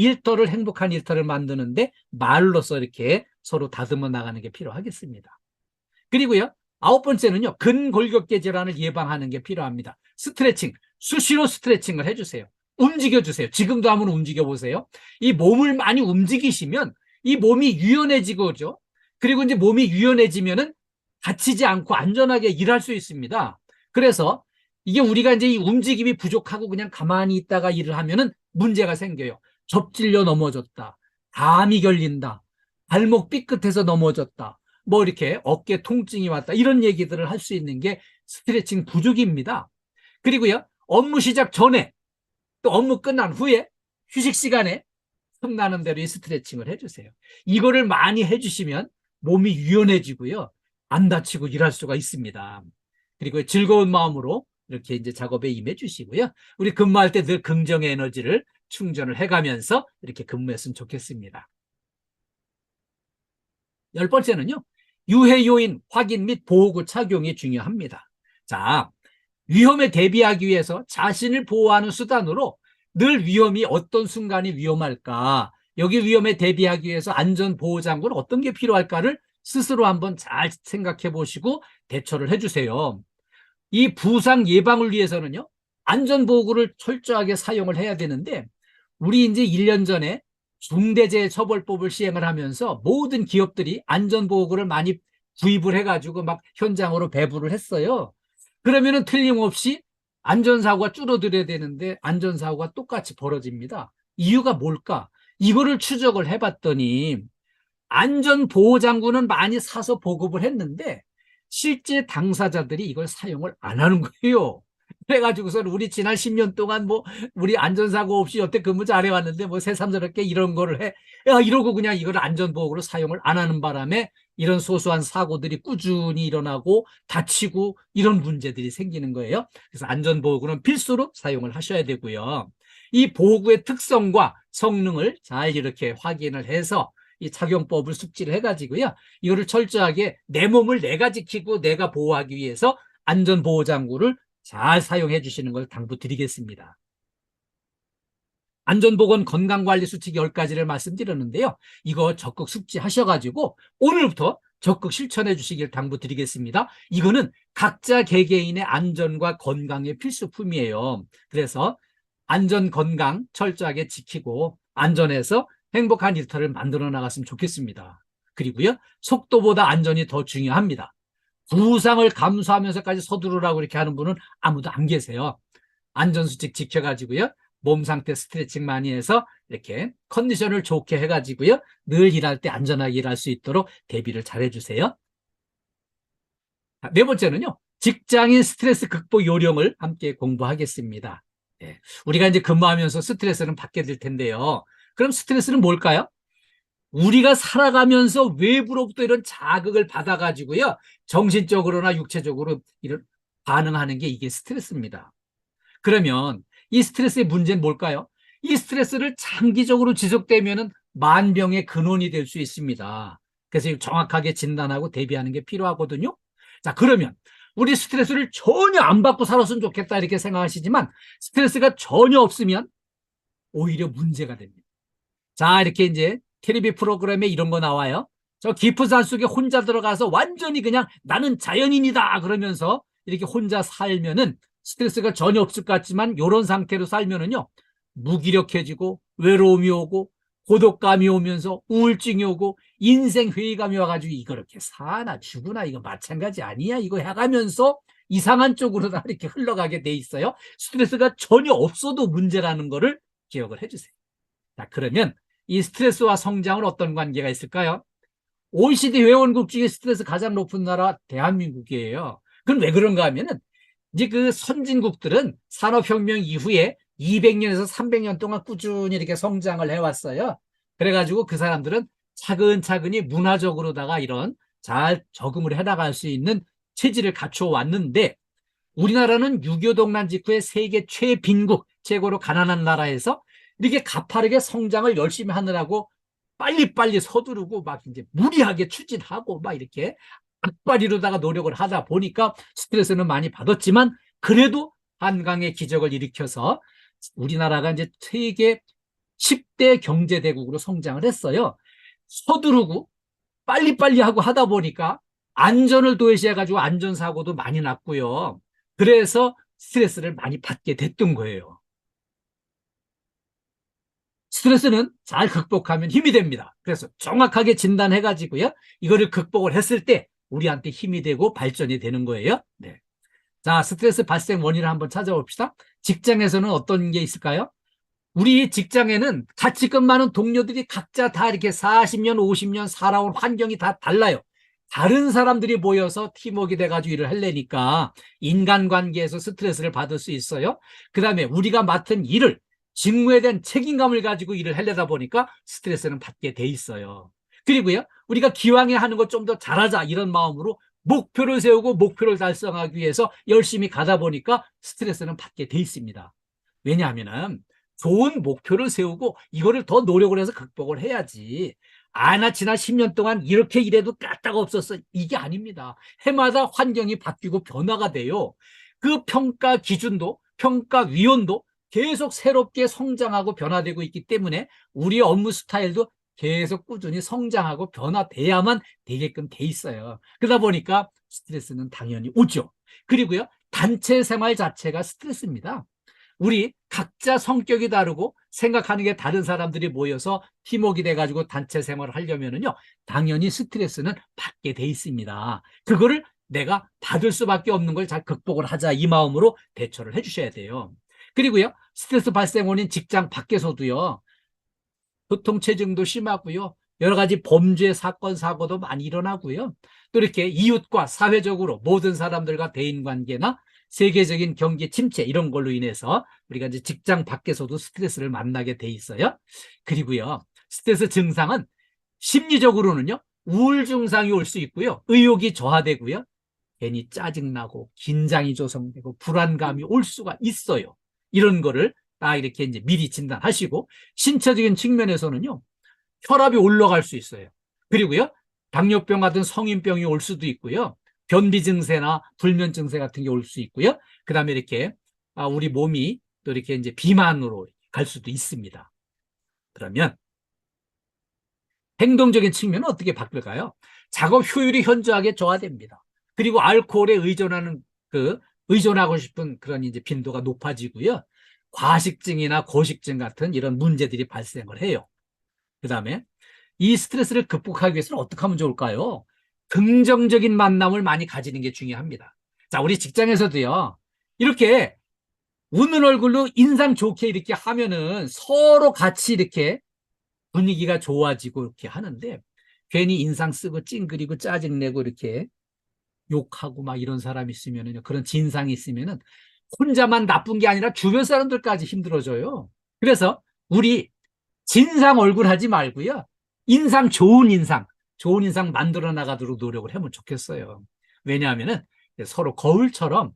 행복한 일터를 만드는데 말로서 이렇게 서로 다듬어 나가는 게 필요하겠습니다. 그리고요. 9번째는요. 근골격계 질환을 예방하는 게 필요합니다. 스트레칭, 수시로 스트레칭을 해주세요. 움직여주세요. 지금도 한번 움직여보세요. 이 몸을 많이 움직이시면 이 몸이 유연해지고죠. 그리고 이제 몸이 유연해지면은 다치지 않고 안전하게 일할 수 있습니다. 그래서 이게 우리가 이제 이 움직임이 부족하고 그냥 가만히 있다가 일을 하면은 문제가 생겨요. 접질려 넘어졌다. 담이 결린다. 발목 삐끗해서 넘어졌다. 뭐 이렇게 어깨 통증이 왔다. 이런 얘기들을 할 수 있는 게 스트레칭 부족입니다. 그리고요. 업무 시작 전에 또 업무 끝난 후에 휴식 시간에 틈나는 대로 이 스트레칭을 해주세요. 이거를 많이 해주시면 몸이 유연해지고요. 안 다치고 일할 수가 있습니다. 그리고 즐거운 마음으로 이렇게 이제 작업에 임해 주시고요. 우리 근무할 때 늘 긍정의 에너지를 충전을 해가면서 이렇게 근무했으면 좋겠습니다. 10번째는요. 유해 요인 확인 및 보호구 착용이 중요합니다. 자, 위험에 대비하기 위해서 자신을 보호하는 수단으로 늘 위험이 어떤 순간이 위험할까, 여기 위험에 대비하기 위해서 안전보호장구는 어떤 게 필요할까를 스스로 한번 잘 생각해 보시고 대처를 해주세요. 이 부상 예방을 위해서는요, 안전보호구를 철저하게 사용을 해야 되는데, 우리 이제 1년 전에 중대재해처벌법을 시행을 하면서 모든 기업들이 안전보호구를 많이 구입을 해가지고 막 현장으로 배부를 했어요. 그러면은 틀림없이 안전사고가 줄어들어야 되는데 안전사고가 똑같이 벌어집니다. 이유가 뭘까? 이거를 추적을 해봤더니 안전보호장구는 많이 사서 보급을 했는데 실제 당사자들이 이걸 사용을 안 하는 거예요. 그래가지고서 우리 지난 10년 동안 뭐 우리 안전사고 없이 여태 근무 잘해왔는데 뭐 새삼스럽게 이런 거를 해. 야, 이러고 그냥 이걸 안전보호구로 사용을 안 하는 바람에 이런 소소한 사고들이 꾸준히 일어나고 다치고 이런 문제들이 생기는 거예요. 그래서 안전보호구는 필수로 사용을 하셔야 되고요. 이 보호구의 특성과 성능을 잘 이렇게 확인을 해서 이 착용법을 숙지를 해가지고요. 이거를 철저하게 내 몸을 내가 지키고 내가 보호하기 위해서 안전보호장구를 잘 사용해 주시는 걸 당부드리겠습니다. 안전보건 건강관리 수칙 10가지를 말씀드렸는데요. 이거 적극 숙지하셔가지고 오늘부터 적극 실천해 주시길 당부드리겠습니다. 이거는 각자 개개인의 안전과 건강의 필수품이에요. 그래서 안전 건강 철저하게 지키고 안전해서 행복한 일터를 만들어 나갔으면 좋겠습니다. 그리고요, 속도보다 안전이 더 중요합니다. 부상을 감수하면서까지 서두르라고 이렇게 하는 분은 아무도 안 계세요. 안전수칙 지켜가지고요, 몸 상태 스트레칭 많이 해서 이렇게 컨디션을 좋게 해가지고요, 늘 일할 때 안전하게 일할 수 있도록 대비를 잘 해주세요. 4번째는요, 직장인 스트레스 극복 요령을 함께 공부하겠습니다. 네, 우리가 이제 근무하면서 스트레스는 받게 될 텐데요. 그럼 스트레스는 뭘까요? 우리가 살아가면서 외부로부터 이런 자극을 받아가지고요, 정신적으로나 육체적으로 이런 반응하는 게 이게 스트레스입니다. 그러면 이 스트레스의 문제는 뭘까요? 이 스트레스를 장기적으로 지속되면은 만병의 근원이 될 수 있습니다. 그래서 정확하게 진단하고 대비하는 게 필요하거든요. 자, 그러면 우리 스트레스를 전혀 안 받고 살았으면 좋겠다 이렇게 생각하시지만 스트레스가 전혀 없으면 오히려 문제가 됩니다. 자, 이렇게 이제 텔레비 프로그램에 이런 거 나와요. 저 깊은 산 속에 혼자 들어가서 완전히 그냥 나는 자연인이다 그러면서 이렇게 혼자 살면은 스트레스가 전혀 없을 것 같지만 이런 상태로 살면은요, 무기력해지고 외로움이 오고 고독감이 오면서 우울증이 오고 인생 회의감이 와가지고 이거 이렇게 사나 죽으나 이거 마찬가지 아니야 이거 해가면서 이상한 쪽으로 다 이렇게 흘러가게 돼 있어요. 스트레스가 전혀 없어도 문제라는 거를 기억을 해주세요. 자, 그러면 이 스트레스와 성장은 어떤 관계가 있을까요? OECD 회원국 중에 스트레스 가장 높은 나라 대한민국이에요. 그건 왜 그런가 하면은 이제 그 선진국들은 산업혁명 이후에 200년에서 300년 동안 꾸준히 이렇게 성장을 해왔어요. 그래가지고 그 사람들은 차근차근히 문화적으로다가 이런 잘 적응을 해나갈 수 있는 체질을 갖춰 왔는데 우리나라는 6.25 동란 직후에 세계 최빈국, 최고로 가난한 나라에서 이렇게 가파르게 성장을 열심히 하느라고 빨리빨리 서두르고 막 이제 무리하게 추진하고 막 이렇게 악바리로다가 노력을 하다 보니까 스트레스는 많이 받았지만 그래도 한강의 기적을 일으켜서 우리나라가 이제 세계 10대 경제대국으로 성장을 했어요. 서두르고 빨리빨리 하고 하다 보니까 안전을 도외시해가지고 안전사고도 많이 났고요. 그래서 스트레스를 많이 받게 됐던 거예요. 스트레스는 잘 극복하면 힘이 됩니다. 그래서 정확하게 진단해가지고요. 이거를 극복을 했을 때 우리한테 힘이 되고 발전이 되는 거예요. 네. 자, 스트레스 발생 원인을 한번 찾아봅시다. 직장에서는 어떤 게 있을까요? 우리 직장에는 가치급 많은 동료들이 각자 다 이렇게 40년, 50년 살아온 환경이 다 달라요. 다른 사람들이 모여서 팀워크가 돼가지고 일을 하려니까 인간관계에서 스트레스를 받을 수 있어요. 그 다음에 우리가 맡은 일을 직무에 대한 책임감을 가지고 일을 하려다 보니까 스트레스는 받게 돼 있어요. 그리고요, 우리가 기왕에 하는 거 좀 더 잘하자 이런 마음으로 목표를 세우고 목표를 달성하기 위해서 열심히 가다 보니까 스트레스는 받게 돼 있습니다. 왜냐하면은 좋은 목표를 세우고 이거를 더 노력을 해서 극복을 해야지. 아, 나 지난 10년 동안 이렇게 일해도 까딱 없었어. 이게 아닙니다. 해마다 환경이 바뀌고 변화가 돼요. 그 평가 기준도, 평가 위원도 계속 새롭게 성장하고 변화되고 있기 때문에 우리 업무 스타일도 계속 꾸준히 성장하고 변화돼야만 되게끔 돼 있어요. 그러다 보니까 스트레스는 당연히 오죠. 그리고요, 단체 생활 자체가 스트레스입니다. 우리 각자 성격이 다르고 생각하는 게 다른 사람들이 모여서 팀워크가 돼가지고 단체 생활을 하려면은요, 당연히 스트레스는 받게 돼 있습니다. 그거를 내가 받을 수밖에 없는 걸 잘 극복을 하자, 이 마음으로 대처를 해주셔야 돼요. 그리고요, 스트레스 발생 원인 직장 밖에서도요, 교통체증도 심하고요, 여러 가지 범죄 사건 사고도 많이 일어나고요, 또 이렇게 이웃과 사회적으로 모든 사람들과 대인관계나 세계적인 경기 침체 이런 걸로 인해서 우리가 이제 직장 밖에서도 스트레스를 만나게 돼 있어요. 그리고요, 스트레스 증상은 심리적으로는요, 우울 증상이 올 수 있고요, 의욕이 저하되고요, 괜히 짜증나고 긴장이 조성되고 불안감이 올 수가 있어요. 이런 거를 딱 이렇게 이제 미리 진단하시고, 신체적인 측면에서는요, 혈압이 올라갈 수 있어요. 그리고요, 당뇨병 같은 성인병이 올 수도 있고요, 변비 증세나 불면 증세 같은 게 올 수 있고요. 그 다음에 이렇게 우리 몸이 또 이렇게 이제 비만으로 갈 수도 있습니다. 그러면 행동적인 측면은 어떻게 바뀔까요? 작업 효율이 현저하게 저하됩니다. 그리고 알코올에 의존하고 싶은 그런 이제 빈도가 높아지고요. 과식증이나 거식증 같은 이런 문제들이 발생을 해요. 그 다음에 이 스트레스를 극복하기 위해서는 어떻게 하면 좋을까요? 긍정적인 만남을 많이 가지는 게 중요합니다. 자, 우리 직장에서도요, 이렇게 웃는 얼굴로 인상 좋게 이렇게 하면은 서로 같이 이렇게 분위기가 좋아지고 이렇게 하는데, 괜히 인상 쓰고 찡그리고 짜증내고 이렇게 욕하고 막 이런 사람이 있으면은, 그런 진상이 있으면은 혼자만 나쁜 게 아니라 주변 사람들까지 힘들어져요. 그래서 우리 진상 얼굴 하지 말고요, 좋은 인상 만들어 나가도록 노력을 하면 좋겠어요. 왜냐하면은 서로 거울처럼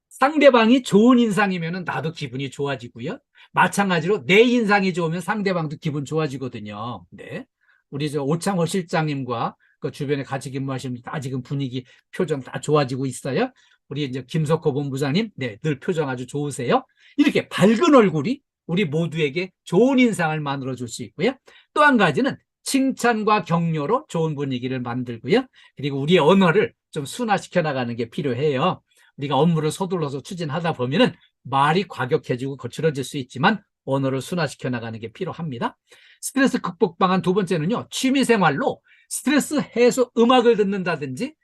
상대방이 좋은 인상이면은 나도 기분이 좋아지고요, 마찬가지로 내 인상이 좋으면 상대방도 기분 좋아지거든요. 네. 우리 저 오창호 실장님과 그 주변에 같이 근무하시는 다 지금 분위기, 표정 다 좋아지고 있어요. 우리 이제 김석호 본부장님, 네, 늘 표정 아주 좋으세요. 이렇게 밝은 얼굴이 우리 모두에게 좋은 인상을 만들어 줄 수 있고요. 또 한 가지는 칭찬과 격려로 좋은 분위기를 만들고요. 그리고 우리의 언어를 좀 순화시켜 나가는 게 필요해요. 우리가 업무를 서둘러서 추진하다 보면은 말이 과격해지고 거칠어질 수 있지만 언어를 순화시켜 나가는 게 필요합니다. 스트레스 극복 방안 두 번째는요, 취미생활로 스트레스 해소 음악을 듣는다든지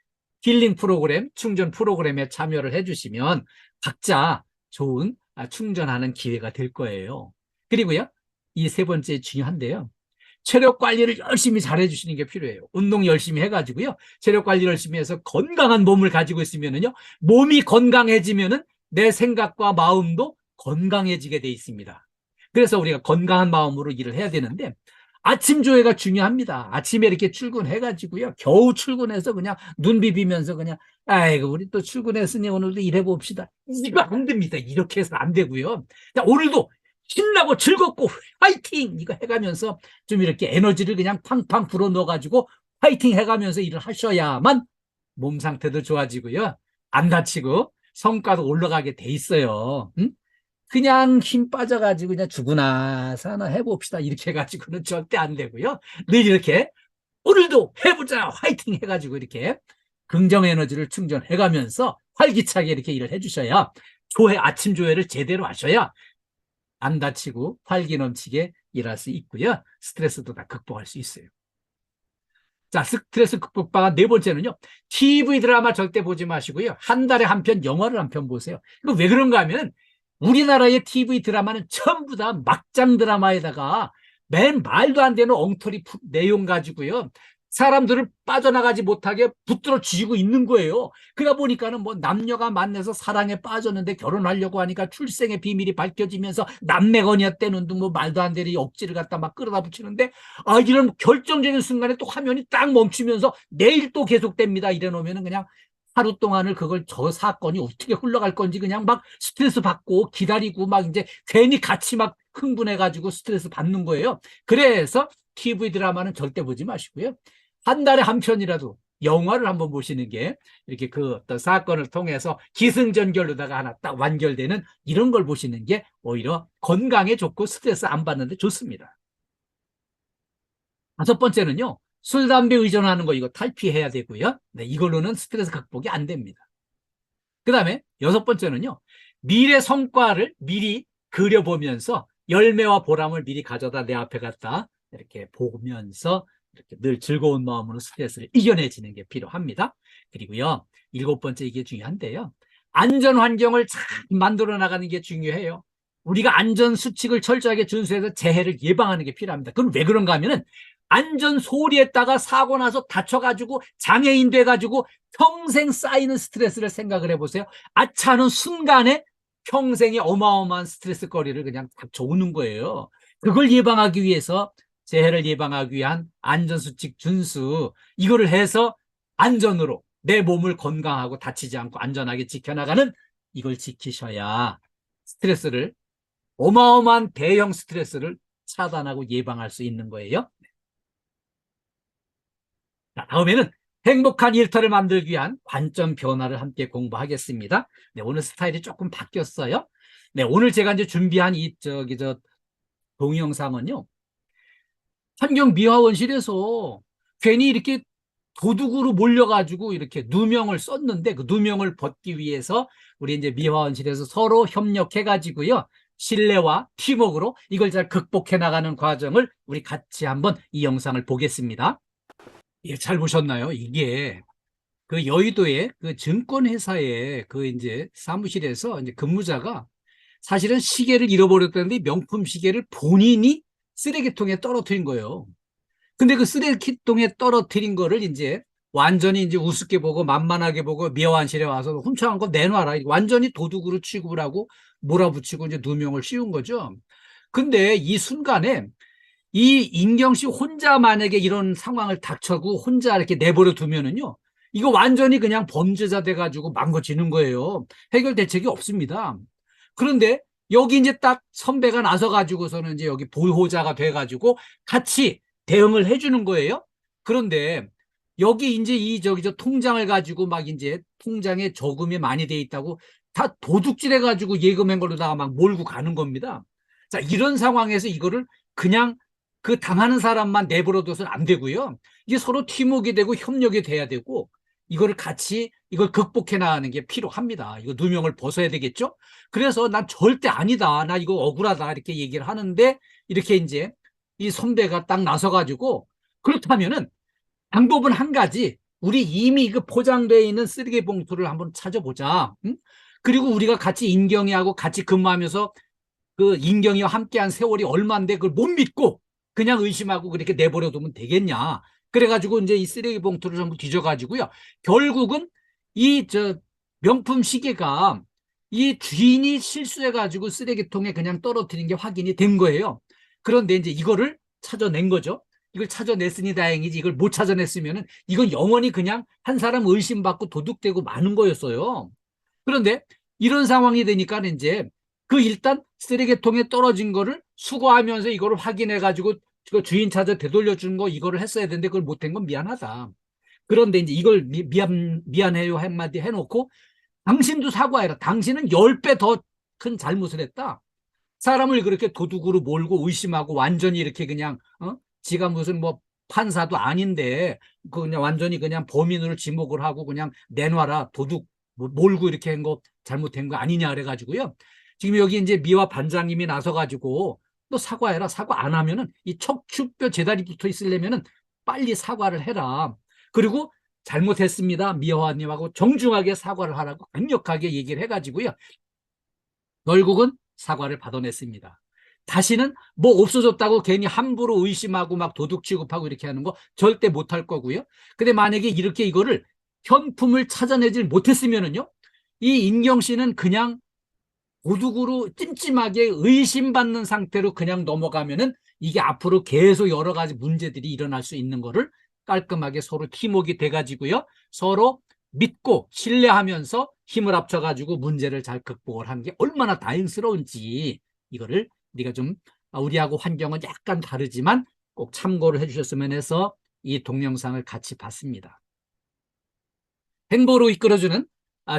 힐링 프로그램, 충전 프로그램에 참여를 해주시면 각자 좋은 충전하는 기회가 될 거예요. 그리고요, 이 세 번째 중요한데요, 체력 관리를 열심히 잘 해주시는 게 필요해요. 운동 열심히 해가지고요. 체력 관리 열심히 해서 건강한 몸을 가지고 있으면은요. 몸이 건강해지면은 내 생각과 마음도 건강해지게 돼 있습니다. 그래서 우리가 건강한 마음으로 일을 해야 되는데 아침 조회가 중요합니다. 아침에 이렇게 출근해가지고요. 겨우 출근해서 그냥 눈 비비면서 그냥 아이고 우리 또 출근했으니 오늘도 일해봅시다. 이거 안 됩니다. 이렇게 해서 안 되고요. 자, 오늘도 신나고 즐겁고 화이팅 이거 해가면서 좀 이렇게 에너지를 그냥 팡팡 불어넣어가지고 화이팅 해가면서 일을 하셔야만 몸 상태도 좋아지고요. 안 다치고 성과도 올라가게 돼 있어요. 응? 그냥 힘 빠져가지고 그냥 죽으나 사나 해봅시다 이렇게 해가지고는 절대 안 되고요. 늘 이렇게 오늘도 해보자 화이팅 해가지고 이렇게 긍정 에너지를 충전해가면서 활기차게 이렇게 일을 해주셔야 아침 조회를 제대로 하셔야 안 다치고 활기 넘치게 일할 수 있고요. 스트레스도 다 극복할 수 있어요. 자, 스트레스 극복 방안 네 번째는요. TV 드라마 절대 보지 마시고요. 한 달에 한 편 영화를 한 편 보세요. 이거 왜 그런가 하면 우리나라의 TV 드라마는 전부 다 막장 드라마에다가 맨 말도 안 되는 엉터리 내용 가지고요. 사람들을 빠져나가지 못하게 붙들어 쥐고 있는 거예요. 그러다 보니까는 뭐 남녀가 만나서 사랑에 빠졌는데 결혼하려고 하니까 출생의 비밀이 밝혀지면서 남매건이었다는 등 뭐 말도 안 되는 억지를 갖다 막 끌어다 붙이는데 이런 결정적인 순간에 또 화면이 딱 멈추면서 내일 또 계속됩니다. 이래 놓으면은 그냥 하루 동안을 저 사건이 어떻게 흘러갈 건지 그냥 막 스트레스 받고 기다리고 막 이제 괜히 같이 막 흥분해가지고 스트레스 받는 거예요. 그래서 TV 드라마는 절대 보지 마시고요. 한 달에 한 편이라도 영화를 한번 보시는 게 이렇게 그 어떤 사건을 통해서 기승전결로다가 하나 딱 완결되는 이런 걸 보시는 게 오히려 건강에 좋고 스트레스 안 받는데 좋습니다. 다섯 번째는요. 술, 담배 의존하는 거 이거 탈피해야 되고요. 네, 이걸로는 스트레스 극복이 안 됩니다. 그 다음에 여섯 번째는요. 미래 성과를 미리 그려보면서 열매와 보람을 미리 가져다 내 앞에 갖다 이렇게 보면서 이렇게 늘 즐거운 마음으로 스트레스를 이겨내지는 게 필요합니다. 그리고요. 일곱 번째 이게 중요한데요. 안전 환경을 잘 만들어 나가는 게 중요해요. 우리가 안전 수칙을 철저하게 준수해서 재해를 예방하는 게 필요합니다. 그럼 왜 그런가 하면은 안전 소홀히했다가 사고 나서 다쳐가지고 장애인 돼가지고 평생 쌓이는 스트레스를 생각을 해보세요. 아차하는 순간에 평생의 어마어마한 스트레스 거리를 그냥 닥쳐오는 거예요. 그걸 예방하기 위해서 재해를 예방하기 위한 안전수칙 준수 이거를 해서 안전으로 내 몸을 건강하고 다치지 않고 안전하게 지켜나가는 이걸 지키셔야 스트레스를 어마어마한 대형 스트레스를 차단하고 예방할 수 있는 거예요. 자, 다음에는 행복한 일터를 만들기 위한 관점 변화를 함께 공부하겠습니다. 네, 오늘 스타일이 조금 바뀌었어요. 네, 오늘 제가 이제 준비한 동영상은요. 환경미화원실에서 괜히 이렇게 도둑으로 몰려가지고 이렇게 누명을 썼는데 그 누명을 벗기 위해서 우리 이제 미화원실에서 서로 협력해가지고요. 신뢰와 팀워크로 이걸 잘 극복해 나가는 과정을 우리 같이 한번 이 영상을 보겠습니다. 예, 잘 보셨나요? 이게 그 여의도의 그 증권회사의 그 이제 사무실에서 이제 근무자가 사실은 시계를 잃어버렸다는데 명품 시계를 본인이 쓰레기통에 떨어뜨린 거예요. 근데 그 쓰레기통에 떨어뜨린 거를 이제 완전히 이제 우습게 보고 만만하게 보고 미화원실에 와서 훔쳐간 거 내놔라. 완전히 도둑으로 취급을 하고 몰아붙이고 이제 누명을 씌운 거죠. 근데 이 순간에 이 인경 씨 혼자 만약에 이런 상황을 닥쳐고 혼자 이렇게 내버려 두면은요. 이거 완전히 그냥 범죄자 돼가지고 망가지는 거예요. 해결 대책이 없습니다. 그런데 여기 이제 딱 선배가 나서가지고서는 이제 여기 보호자가 돼가지고 같이 대응을 해주는 거예요. 그런데 여기 이제 저 통장을 가지고 막 이제 통장에 저금이 많이 돼 있다고 다 도둑질 해가지고 예금한 걸로다가 막 몰고 가는 겁니다. 자, 이런 상황에서 이거를 그냥 그 당하는 사람만 내버려둬서는 안 되고요. 이게 서로 팀워크가 되고 협력이 돼야 되고 이거를 같이 이걸 극복해 나가는 게 필요합니다. 이거 누명을 벗어야 되겠죠? 그래서 난 절대 아니다. 나 이거 억울하다. 이렇게 얘기를 하는데 이렇게 이제 이 선배가 딱 나서가지고 그렇다면은 방법은 한 가지. 우리 이미 그 포장되어 있는 쓰레기 봉투를 한번 찾아보자. 응? 그리고 우리가 같이 인경이하고 같이 근무하면서 그 인경이와 함께한 세월이 얼마인데 그걸 못 믿고 그냥 의심하고 그렇게 내버려 두면 되겠냐. 그래가지고 이제 이 쓰레기 봉투를 전부 뒤져가지고요. 결국은 이 명품 시계가 이 주인이 실수해가지고 쓰레기통에 그냥 떨어뜨린 게 확인이 된 거예요. 그런데 이제 이거를 찾아낸 거죠. 이걸 찾아냈으니 다행이지, 이걸 못 찾아냈으면은 이건 영원히 그냥 한 사람 의심받고 도둑되고 마는 거였어요. 그런데 이런 상황이 되니까 이제 일단 쓰레기통에 떨어진 거를 수거하면서 이거를 확인해 가지고 주인 찾아 되돌려 준 거 이거를 했어야 되는데 그걸 못한 건 미안하다. 그런데 이제 이걸 미안해요 한마디 해놓고, 당신도 사과해라. 당신은 10배 더 큰 잘못을 했다. 사람을 그렇게 도둑으로 몰고 의심하고 완전히 이렇게 그냥 지가 무슨 뭐 판사도 아닌데 그냥 완전히 그냥 범인으로 지목을 하고 그냥 내놔라, 도둑 몰고 이렇게 한 거 잘못된 거 아니냐 그래가지고요. 지금 여기 이제 미화 반장님이 나서가지고 너 사과해라. 사과 안 하면은 이 척추뼈 제다리 붙어 있으려면은 빨리 사과를 해라. 그리고 잘못했습니다, 미화님하고 정중하게 사과를 하라고 강력하게 얘기를 해가지고요. 결국은 사과를 받아냈습니다. 다시는 뭐 없어졌다고 괜히 함부로 의심하고 막 도둑 취급하고 이렇게 하는 거 절대 못할 거고요. 근데 만약에 이렇게 이거를 현품을 찾아내질 못했으면은요, 이 인경 씨는 그냥 도둑으로 찜찜하게 의심받는 상태로 그냥 넘어가면은 이게 앞으로 계속 여러 가지 문제들이 일어날 수 있는 거를 깔끔하게 서로 팀워크가 돼가지고요, 서로 믿고 신뢰하면서 힘을 합쳐가지고 문제를 잘 극복을 하는 게 얼마나 다행스러운지, 이거를 우리가 좀 우리하고 환경은 약간 다르지만 꼭 참고를 해주셨으면 해서 이 동영상을 같이 봤습니다. 행보로 이끌어주는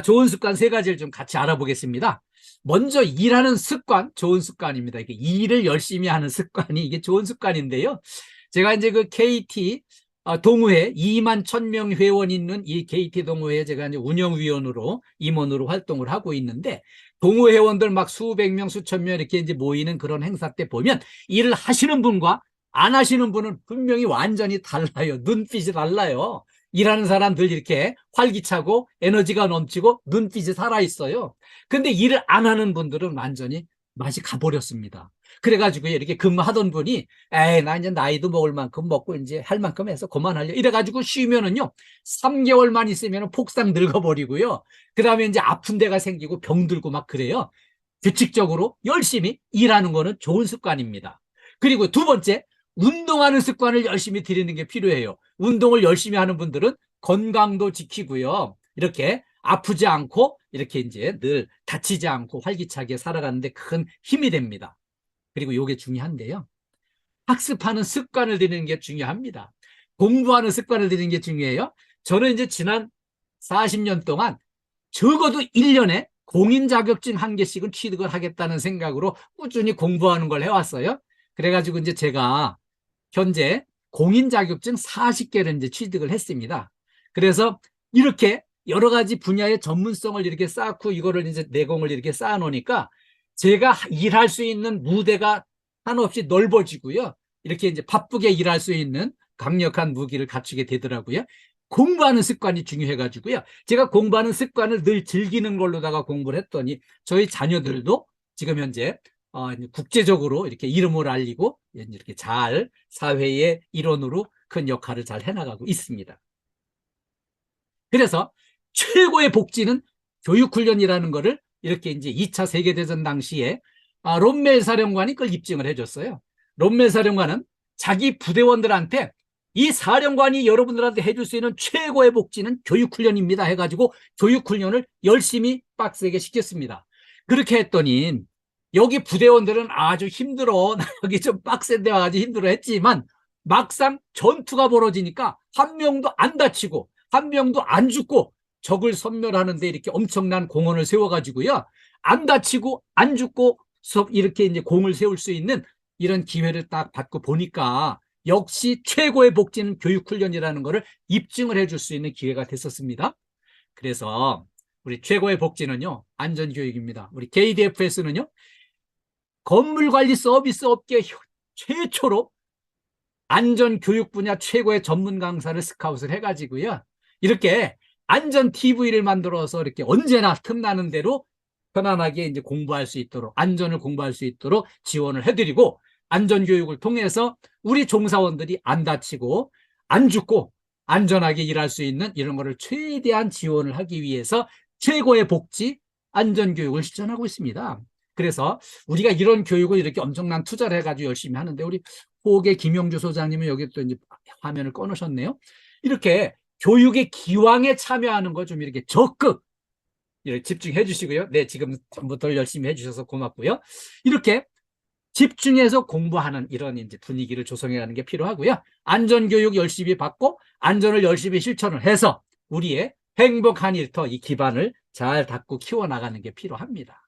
좋은 습관 3가지를 좀 같이 알아보겠습니다. 먼저 일하는 습관, 좋은 습관입니다. 이게 일을 열심히 하는 습관이 이게 좋은 습관인데요. 제가 이제 그 KT 동호회 2만 1,000명 회원 있는 이 KT 동호회에 제가 이제 운영위원으로 임원으로 활동을 하고 있는데, 동호회 회원들 막 수백 명, 수천 명 이렇게 이제 모이는 그런 행사 때 보면 일을 하시는 분과 안 하시는 분은 분명히 완전히 달라요. 눈빛이 달라요. 일하는 사람들 이렇게 활기차고 에너지가 넘치고 눈빛이 살아있어요. 근데 일을 안 하는 분들은 완전히 맛이 가버렸습니다. 그래가지고 이렇게 근무하던 분이 에이 나 이제 나이도 먹을 만큼 먹고 이제 할 만큼 해서 그만하려 이래가지고 쉬면은요 3개월만 있으면 폭삭 늙어버리고요. 그 다음에 이제 아픈 데가 생기고 병들고 막 그래요. 규칙적으로 열심히 일하는 거는 좋은 습관입니다. 그리고 두 번째, 운동하는 습관을 열심히 들이는 게 필요해요. 운동을 열심히 하는 분들은 건강도 지키고요, 이렇게 아프지 않고 이렇게 이제 늘 다치지 않고 활기차게 살아가는데 큰 힘이 됩니다. 그리고 이게 중요한데요, 학습하는 습관을 들이는 게 중요합니다. 공부하는 습관을 들이는 게 중요해요. 저는 이제 지난 40년 동안 적어도 1년에 공인 자격증 1개씩은 취득을 하겠다는 생각으로 꾸준히 공부하는 걸 해왔어요. 그래가지고 이제 제가 현재 공인 자격증 40개를 이제 취득을 했습니다. 그래서 이렇게 여러 가지 분야의 전문성을 이렇게 쌓고 이거를 이제 내공을 이렇게 쌓아 놓으니까 제가 일할 수 있는 무대가 한없이 넓어지고요. 이렇게 이제 바쁘게 일할 수 있는 강력한 무기를 갖추게 되더라고요. 공부하는 습관이 중요해가지고요. 제가 공부하는 습관을 늘 즐기는 걸로다가 공부를 했더니 저희 자녀들도 지금 현재 국제적으로 이렇게 이름을 알리고 이렇게 잘 사회의 일원으로 큰 역할을 잘 해나가고 있습니다. 그래서 최고의 복지는 교육훈련이라는 거를 이렇게 이제 2차 세계대전 당시에 롬멜 사령관이 그걸 입증을 해줬어요. 롬멜 사령관은 자기 부대원들한테 이 사령관이 여러분들한테 해줄 수 있는 최고의 복지는 교육훈련입니다 해가지고 교육훈련을 열심히 빡세게 시켰습니다. 그렇게 했더니 여기 부대원들은 아주 힘들어, 여기 좀 빡센데 와가지고 힘들어 했지만 막상 전투가 벌어지니까 한 명도 안 다치고 한 명도 안 죽고 적을 섬멸하는데 이렇게 엄청난 공헌을 세워가지고요, 안 다치고 안 죽고 이렇게 이제 공을 세울 수 있는 이런 기회를 딱 받고 보니까 역시 최고의 복지는 교육훈련이라는 것을 입증을 해줄 수 있는 기회가 됐었습니다. 그래서 우리 최고의 복지는요, 안전교육입니다. 우리 KDF에서는요, 건물관리 서비스 업계 최초로 안전교육 분야 최고의 전문 강사를 스카웃을 해가지고요, 이렇게 안전 TV를 만들어서 이렇게 언제나 틈나는 대로 편안하게 이제 공부할 수 있도록, 안전을 공부할 수 있도록 지원을 해드리고, 안전교육을 통해서 우리 종사원들이 안 다치고 안 죽고 안전하게 일할 수 있는 이런 거를 최대한 지원을 하기 위해서 최고의 복지, 안전교육을 실천하고 있습니다. 그래서 우리가 이런 교육을 이렇게 엄청난 투자를 해가지고 열심히 하는데, 우리 호계 김영주 소장님은 여기 또 이제 화면을 꺼놓으셨네요. 이렇게 교육의 기왕에 참여하는 거 좀 이렇게 적극 이렇게 집중해 주시고요. 네, 지금 전부터 열심히 해주셔서 고맙고요. 이렇게 집중해서 공부하는 이런 이제 분위기를 조성해가는 게 필요하고요. 안전교육 열심히 받고 안전을 열심히 실천을 해서 우리의 행복한 일터 이 기반을 잘 닦고 키워나가는 게 필요합니다.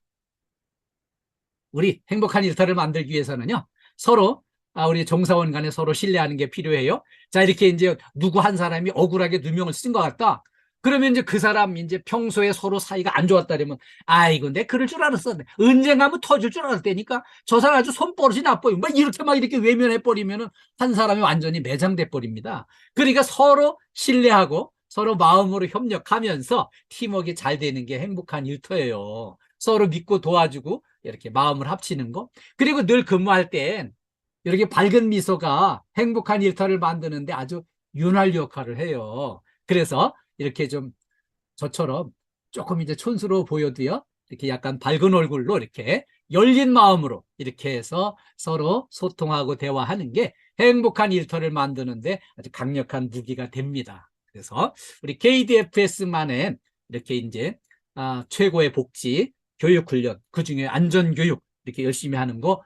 우리 행복한 일터를 만들기 위해서는요, 서로 우리 종사원 간에 서로 신뢰하는 게 필요해요. 자, 이렇게 이제 누구 한 사람이 억울하게 누명을 쓴 것 같다. 그러면 이제 그 사람 이제 평소에 서로 사이가 안 좋았다 그러면, 아이고, 내 그럴 줄 알았어. 언젠가면 터질 줄 알았다니까. 저 사람 아주 손버릇이 나빠요. 막 이렇게 외면해 버리면은 한 사람이 완전히 매장돼 버립니다. 그러니까 서로 신뢰하고 서로 마음으로 협력하면서 팀워크가 잘 되는 게 행복한 일터예요. 서로 믿고 도와주고 이렇게 마음을 합치는 거. 그리고 늘 근무할 땐 이렇게 밝은 미소가 행복한 일터를 만드는데 아주 윤활 역할을 해요. 그래서 이렇게 좀 저처럼 조금 이제 촌스러워 보여도요, 이렇게 약간 밝은 얼굴로 이렇게 열린 마음으로 이렇게 해서 서로 소통하고 대화하는 게 행복한 일터를 만드는데 아주 강력한 무기가 됩니다. 그래서 우리 KDFS만의 이렇게 이제 최고의 복지, 교육훈련, 그중에 안전교육 이렇게 열심히 하는 거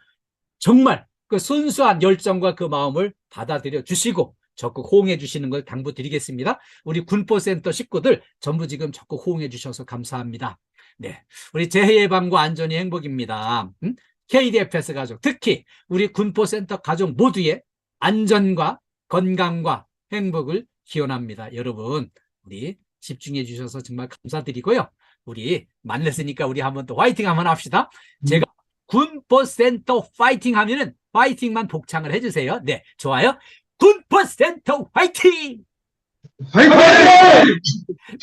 정말 그 순수한 열정과 그 마음을 받아들여 주시고 적극 호응해 주시는 걸 당부드리겠습니다. 우리 군포센터 식구들 전부 지금 적극 호응해 주셔서 감사합니다. 네, 우리 재해 예방과 안전이 행복입니다. KDFS 가족, 특히 우리 군포센터 가족 모두의 안전과 건강과 행복을 기원합니다. 여러분, 우리 집중해 주셔서 정말 감사드리고요. 우리 만났으니까 우리 한번 또 화이팅 한번 합시다. 제가 군포센터 파이팅 하면은 파이팅만 복창을 해주세요. 네, 좋아요. 군포센터 화이팅! 화이팅!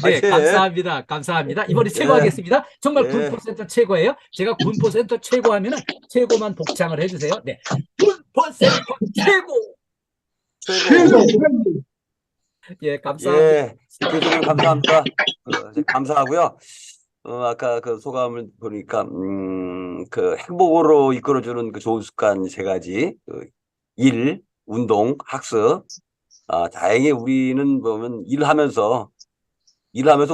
네, 감사합니다. 감사합니다. 이번에 최고 하겠습니다. 정말 네. 군포센터 최고예요. 제가 군포센터 최고 하면은 최고만 복창을 해주세요. 네, 군포센터 최고! 최고. 예, 감사합니다. 예, 교수님 감사합니다. 감사하고요. 아까 그 소감을 보니까, 그 행복으로 이끌어주는 그 좋은 습관 세 가지, 일, 운동, 학습. 다행히 우리는 보면 일하면서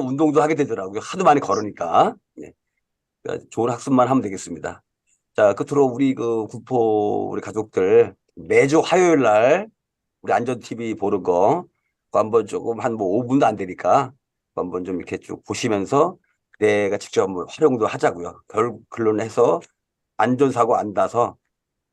운동도 하게 되더라고요. 하도 많이 걸으니까. 네. 그러니까 좋은 학습만 하면 되겠습니다. 자, 끝으로 우리 그 구포 우리 가족들 매주 화요일 날 우리 안전TV 보는 거 한번 조금 한 뭐 5분도 안 되니까 한번 좀 이렇게 쭉 보시면서 내가 직접 한번 활용도 하자고요. 결론해서 안전사고 안 나서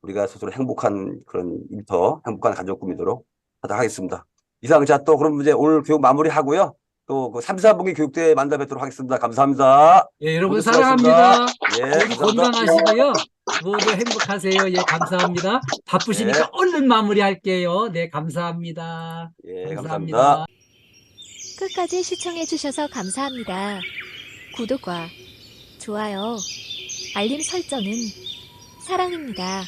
우리가 스스로 행복한 그런 일터, 행복한 가족 꾸미도록 하도록 하겠습니다. 이상, 자, 또 그럼 이제 오늘 교육 마무리하고요. 또 그 3, 4분기 교육대회 만나 뵙도록 하겠습니다. 감사합니다. 예, 여러분 모두 사랑합니다. 예, 모두 감사합니다. 건강하시고요. 모두 행복하세요. 예, 감사합니다. 바쁘시니까 예. 얼른 마무리할게요. 네, 감사합니다. 예, 감사합니다. 끝까지 시청해주셔서 감사합니다. 구독과 좋아요, 알림 설정은 사랑입니다.